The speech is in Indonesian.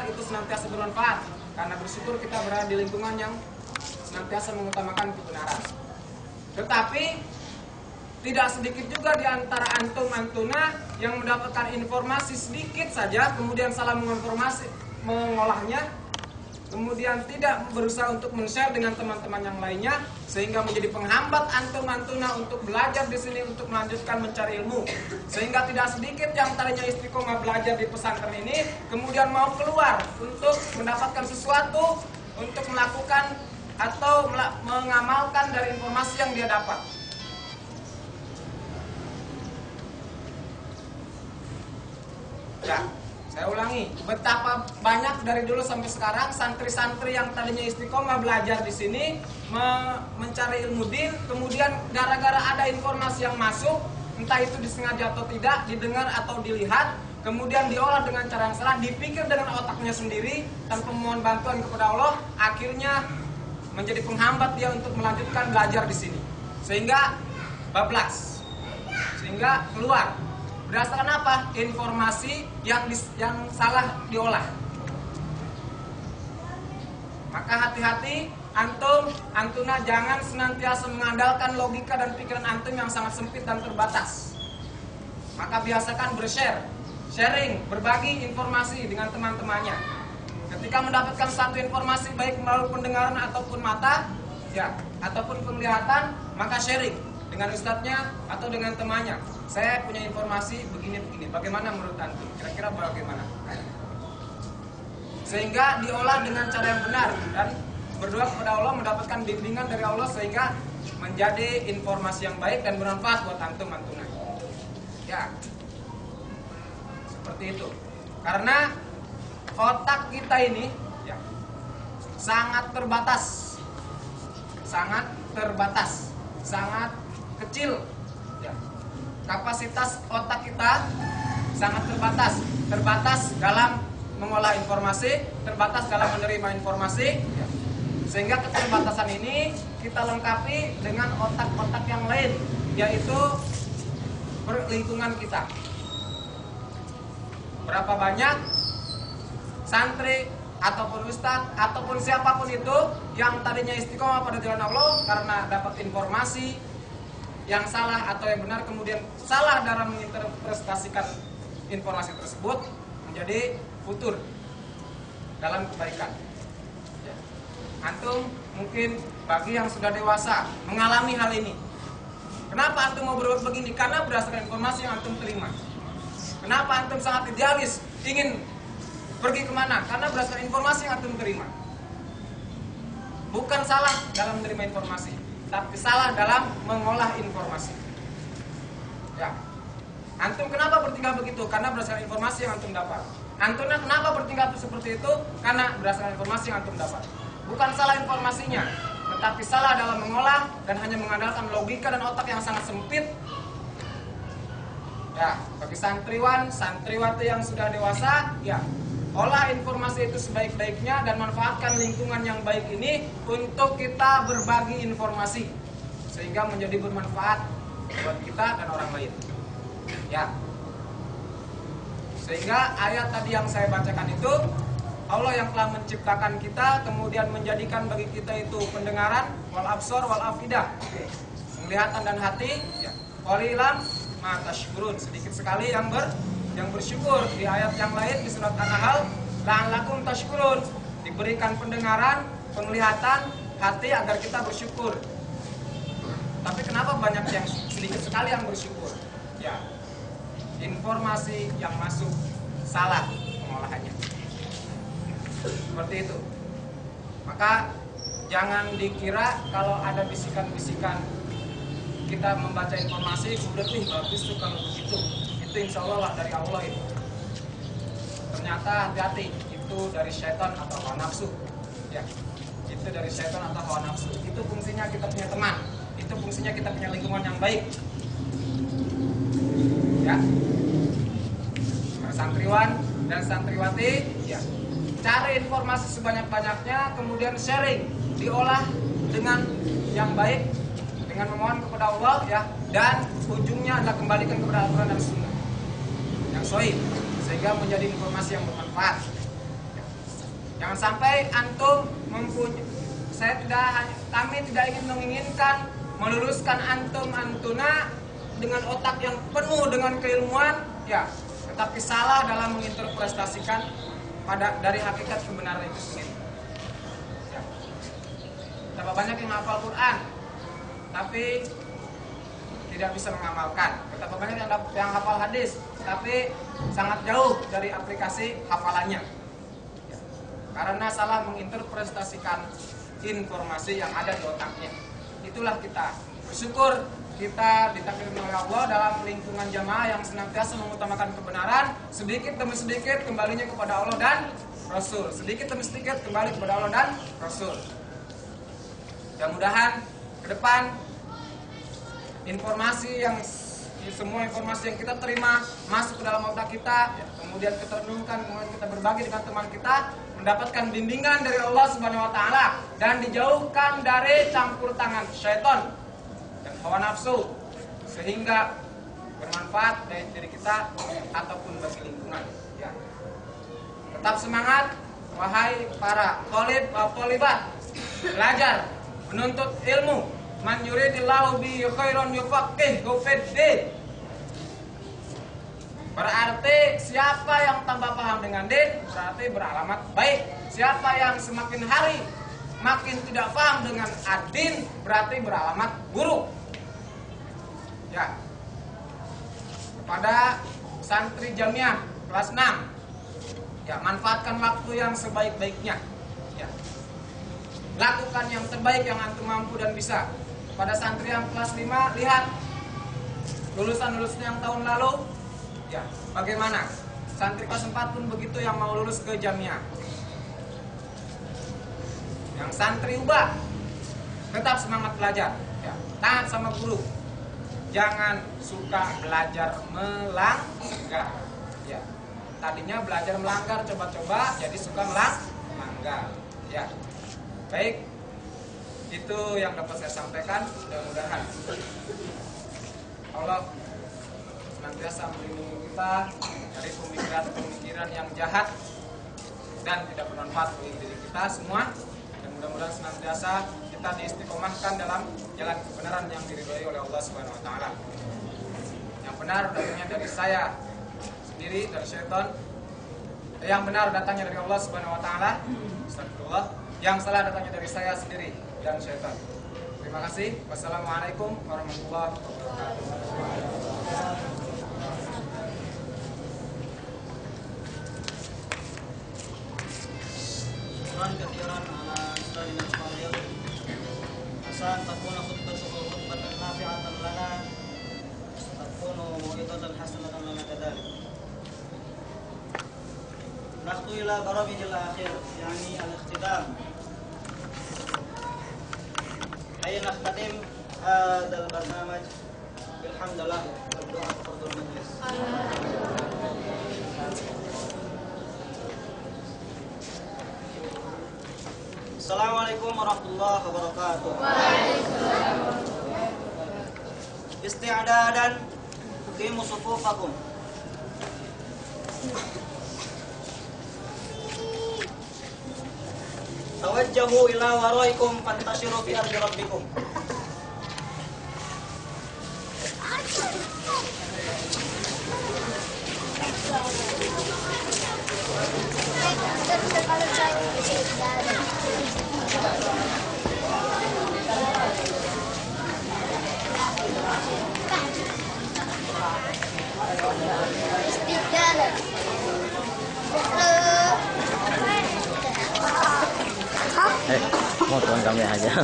itu senantiasa bermanfaat, karena bersyukur kita berada di lingkungan yang senantiasa mengutamakan kebenaran. Tetapi tidak sedikit juga di antara antum-antuna yang mendapatkan informasi sedikit saja, kemudian salah mengolahnya, kemudian tidak berusaha untuk men-share dengan teman-teman yang lainnya, sehingga menjadi penghambat antum-antuna untuk belajar di sini, untuk melanjutkan mencari ilmu. Sehingga tidak sedikit yang tadinya istiqomah belajar di pesantren ini, kemudian mau keluar untuk mendapatkan sesuatu, untuk melakukan atau mengamalkan dari informasi yang dia dapat. Ya, saya ulangi, betapa banyak dari dulu sampai sekarang santri-santri yang tadinya istiqomah belajar di sini mencari ilmu din, kemudian gara-gara ada informasi yang masuk, entah itu disengaja atau tidak, didengar atau dilihat, kemudian diolah dengan cara yang salah, dipikir dengan otaknya sendiri tanpa memohon bantuan kepada Allah, akhirnya menjadi penghambat dia untuk melanjutkan belajar di sini, sehingga bablas, sehingga keluar. Berdasarkan apa? Informasi yang salah diolah. Maka hati-hati antuna jangan senantiasa mengandalkan logika dan pikiran antum yang sangat sempit dan terbatas. Maka biasakan sharing, berbagi informasi dengan teman-temannya. Ketika mendapatkan satu informasi baik melalui pendengaran ataupun mata, ya, ataupun penglihatan, maka sharing dengan ustadznya atau dengan temannya. Saya punya informasi begini-begini. Bagaimana menurut antum? Kira-kira bagaimana? Sehingga diolah dengan cara yang benar dan berdoa kepada Allah mendapatkan bimbingan dari Allah sehingga menjadi informasi yang baik dan bermanfaat buat antum-antuna. Ya. Seperti itu. Karena otak kita ini ya, sangat terbatas. Sangat kecil ya. Kapasitas otak kita sangat terbatas dalam mengolah informasi, terbatas dalam menerima informasi ya. Sehingga keterbatasan ini kita lengkapi dengan otak-otak yang lain, yaitu lingkungan kita. Berapa banyak santri ataupun ustadz ataupun siapapun itu yang tadinya istiqomah pada jalan Allah karena dapat informasi yang salah atau yang benar, kemudian salah dalam menginterpretasikan informasi tersebut, menjadi futur dalam kebaikan ya. Antum mungkin bagi yang sudah dewasa mengalami hal ini. Kenapa antum mau berbuat begini? Karena berdasarkan informasi yang antum terima. Kenapa antum sangat idealis ingin pergi kemana? Karena berdasarkan informasi yang antum terima. Bukan salah dalam menerima informasi, tapi salah dalam mengolah informasi. Ya. Antum kenapa bertingkah begitu? Karena berdasarkan informasi yang antum dapat. Antumnya kenapa bertingkah seperti itu? Karena berdasarkan informasi yang antum dapat. Bukan salah informasinya, tetapi salah dalam mengolah dan hanya mengandalkan logika dan otak yang sangat sempit. Ya, bagi santriwan, santriwati yang sudah dewasa, ya, olah informasi itu sebaik-baiknya dan manfaatkan lingkungan yang baik ini untuk kita berbagi informasi sehingga menjadi bermanfaat buat kita dan orang lain. Ya. Sehingga ayat tadi yang saya bacakan itu, Allah yang telah menciptakan kita kemudian menjadikan bagi kita itu pendengaran, wal absor wal afidah, penglihatan dan hati, ya. Qalilan ma tashkurun, sedikit sekali yang bersyukur. Di ayat yang lain di surat An-Nahl, la'allakum tashkurun, diberikan pendengaran, penglihatan, hati agar kita bersyukur. Tapi kenapa banyak yang sedikit sekali yang bersyukur? Ya, informasi yang masuk salah pengolahannya. Seperti itu. Maka jangan dikira kalau ada bisikan-bisikan kita membaca informasi kemudian bagus tuh kalau begitu. Itu insya Allah lah dari Allah itu. Ternyata hati-hati, itu dari syaitan atau hawa nafsu. Ya, itu dari syaitan atau hawa nafsu. Itu fungsinya kita punya teman. Itu fungsinya kita punya lingkungan yang baik. Ya, santriwan dan santriwati, ya, cari informasi sebanyak-banyaknya, kemudian sharing, diolah dengan yang baik, dengan memohon kepada Allah, ya, dan ujungnya adalah kembalikan kepada Al-Quran dan Sunnah yang sahih, sehingga menjadi informasi yang bermanfaat. Ya. Jangan sampai antum kami tidak ingin menginginkan meluluskan antum antuna dengan otak yang penuh dengan keilmuan, ya, tetapi salah dalam menginterpretasikan dari hakikat kebenaran itu sendiri. Ya. Betapa banyak yang hafal Quran, tapi tidak bisa mengamalkan. Betapa banyak yang hafal hadis, tapi sangat jauh dari aplikasi hafalannya. Ya. Karena salah menginterpretasikan informasi yang ada di otaknya. Itulah kita bersyukur kita ditakdirkan oleh Allah dalam lingkungan jamaah yang senantiasa mengutamakan kebenaran, sedikit demi sedikit kembalinya kepada Allah dan Rasul, sedikit demi sedikit kembali kepada Allah dan Rasul. Mudah-mudahan ke depan semua informasi yang kita terima masuk ke dalam otak kita, kemudian kita renungkan, kemudian kita berbagi dengan teman kita, mendapatkan bimbingan dari Allah Subhanahu wa taala dan dijauhkan dari campur tangan syaitan dan hawa nafsu sehingga bermanfaat bagi diri kita ataupun bagi lingkungan. Ya. Tetap semangat wahai para thalib wa thalibat, belajar, menuntut ilmu. Man yuridillahu bihi khairan yufaqihuhu fid-din. Berarti siapa yang tambah paham dengan din berarti beralamat baik. Siapa yang semakin hari makin tidak paham dengan ad-din berarti beralamat buruk. Ya. Kepada santri jamiah kelas 6, ya, manfaatkan waktu yang sebaik-baiknya. Ya. Lakukan yang terbaik yang antum mampu dan bisa. Pada santri yang kelas 5, lihat lulusan-lulusan yang tahun lalu, ya, bagaimana? Santri kelas 4 pun begitu yang mau lulus ke jamiah. Yang santri ubah, tetap semangat belajar, ya, taat sama guru. Jangan suka belajar melanggar. Ya. Tadinya belajar melanggar, coba-coba jadi suka melanggar. Ya. Baik. Itu yang dapat saya sampaikan. Mudah-mudahan Allah senantiasa melindungi kita dari pemikiran-pemikiran yang jahat dan tidak bermanfaat bagi diri kita semua. Dan mudah-mudahan senantiasa kita diistiqomahkan dalam jalan kebenaran yang diridhai oleh Allah Subhanahu wa taala. Yang benar datangnya dari saya sendiri, dari syaitan. Yang benar datangnya dari Allah Subhanahu wa taala. Astagfirullah. Yang salah datangnya dari saya sendiri dan syaitan. Terima kasih. Wassalamualaikum warahmatullahi wabarakatuh. كثيرا على أستاذنا الفاضل عسى أن تكون خطبته خطبة نافعة لنا تكون موعظة حسنة لنا كذلك. نخطو إلى برامج الأخير يعني الاختتام. أي نختتم هذا البرنامج بالحمد لله والدعاء فضل المجلس. Assalamualaikum warahmatullahi wabarakatuh. Isti'dadan qimu sufufakum. Tawajjahu ila waraikum fantashiru fi ardi rabbikum. Mau tuan kami aja.